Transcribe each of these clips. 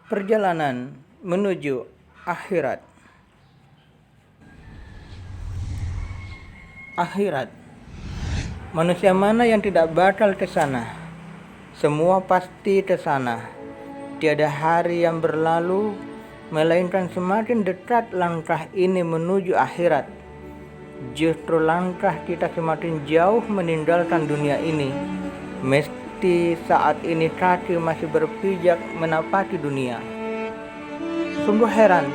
Perjalanan menuju akhirat. Akhirat. Manusia mana yang tidak bakal ke sana? Semua pasti ke sana. Tiada hari yang berlalu melainkan semakin dekat langkah ini menuju akhirat. Justru langkah kita semakin jauh meninggalkan dunia ini. Mesti saat ini kaki masih berpijak menapaki dunia. Sungguh heran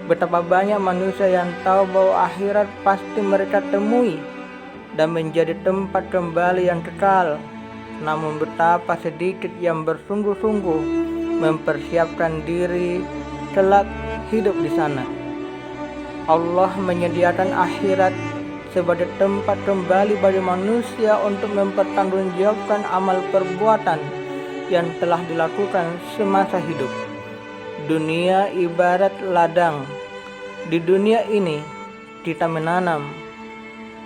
betapa banyak manusia yang tahu bahwa akhirat pasti mereka temui dan menjadi tempat kembali yang kekal. Namun betapa sedikit yang bersungguh-sungguh mempersiapkan diri kelak hidup di sana. Allah menyediakan akhirat sebagai tempat kembali bagi manusia untuk mempertanggungjawabkan amal perbuatan yang telah dilakukan semasa hidup. Dunia ibarat ladang. Di dunia ini kita menanam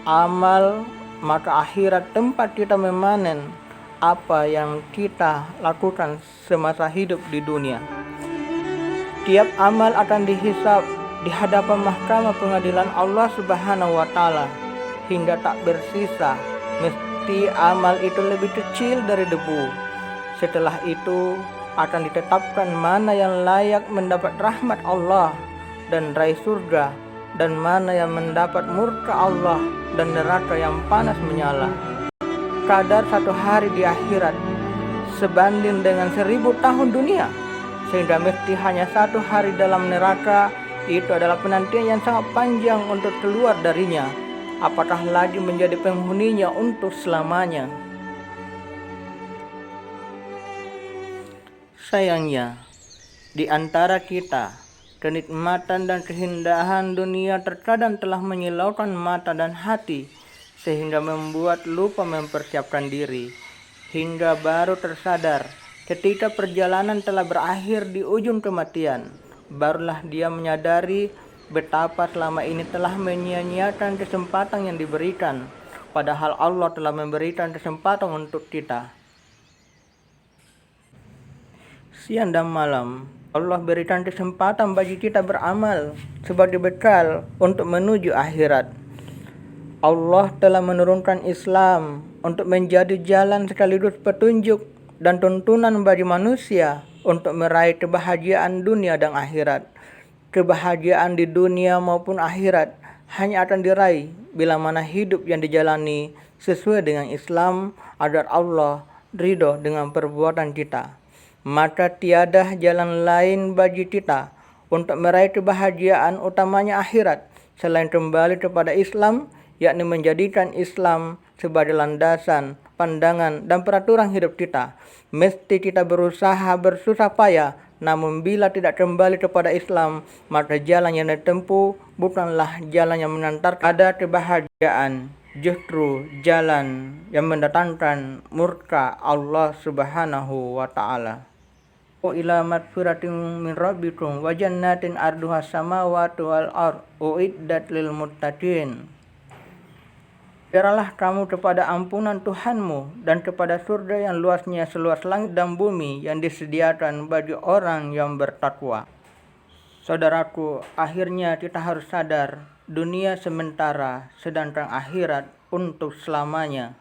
amal, maka akhirat tempat kita memanen apa yang kita lakukan semasa hidup di dunia. Tiap amal akan dihisab di hadapan mahkamah pengadilan Allah Subhanahu wa Ta'ala hingga tak bersisa. Mesti amal itu lebih kecil dari debu. Setelah itu akan ditetapkan mana yang layak mendapat rahmat Allah dan raih surga, dan mana yang mendapat murka Allah dan neraka yang panas menyala. Kadar satu hari di akhirat sebanding dengan 1000 tahun dunia, sehingga mesti hanya satu hari dalam neraka itu adalah penantian yang sangat panjang untuk keluar darinya. Apakah lagi menjadi penghuninya untuk selamanya? Sayangnya, di antara kita, kenikmatan dan keindahan dunia terkadang telah menyilaukan mata dan hati, sehingga membuat lupa mempersiapkan diri, hingga baru tersadar ketika perjalanan telah berakhir di ujung kematian. Barulah dia menyadari betapa selama ini telah menyia-nyiakan kesempatan yang diberikan, padahal Allah telah memberikan kesempatan untuk kita. Siang dan malam Allah berikan kesempatan bagi kita beramal sebagai bekal untuk menuju akhirat. Allah telah menurunkan Islam untuk menjadi jalan sekaligus petunjuk dan tuntunan bagi manusia untuk meraih kebahagiaan dunia dan akhirat. Kebahagiaan di dunia maupun akhirat hanya akan diraih bila mana hidup yang dijalani sesuai dengan Islam agar Allah ridho dengan perbuatan kita. Maka tiada jalan lain bagi kita untuk meraih kebahagiaan utamanya akhirat selain kembali kepada Islam, yakni menjadikan Islam sebagai landasan, pandangan, dan peraturan hidup kita. Mesti kita berusaha bersusah payah, namun bila tidak kembali kepada Islam, maka jalan yang ditempuh bukanlah jalan yang mengantarkan ada kebahagiaan, justru jalan yang mendatangkan murka Allah Subhanahu wa Ta'ala. Ila magfiratin min rabbikum wa jannatin arduha samawati wal ardh uiddat lil muttaqin. Berserahlah kamu kepada ampunan Tuhanmu dan kepada surga yang luasnya seluas langit dan bumi yang disediakan bagi orang yang bertakwa. Saudaraku, akhirnya kita harus sadar dunia sementara sedangkan akhirat untuk selamanya.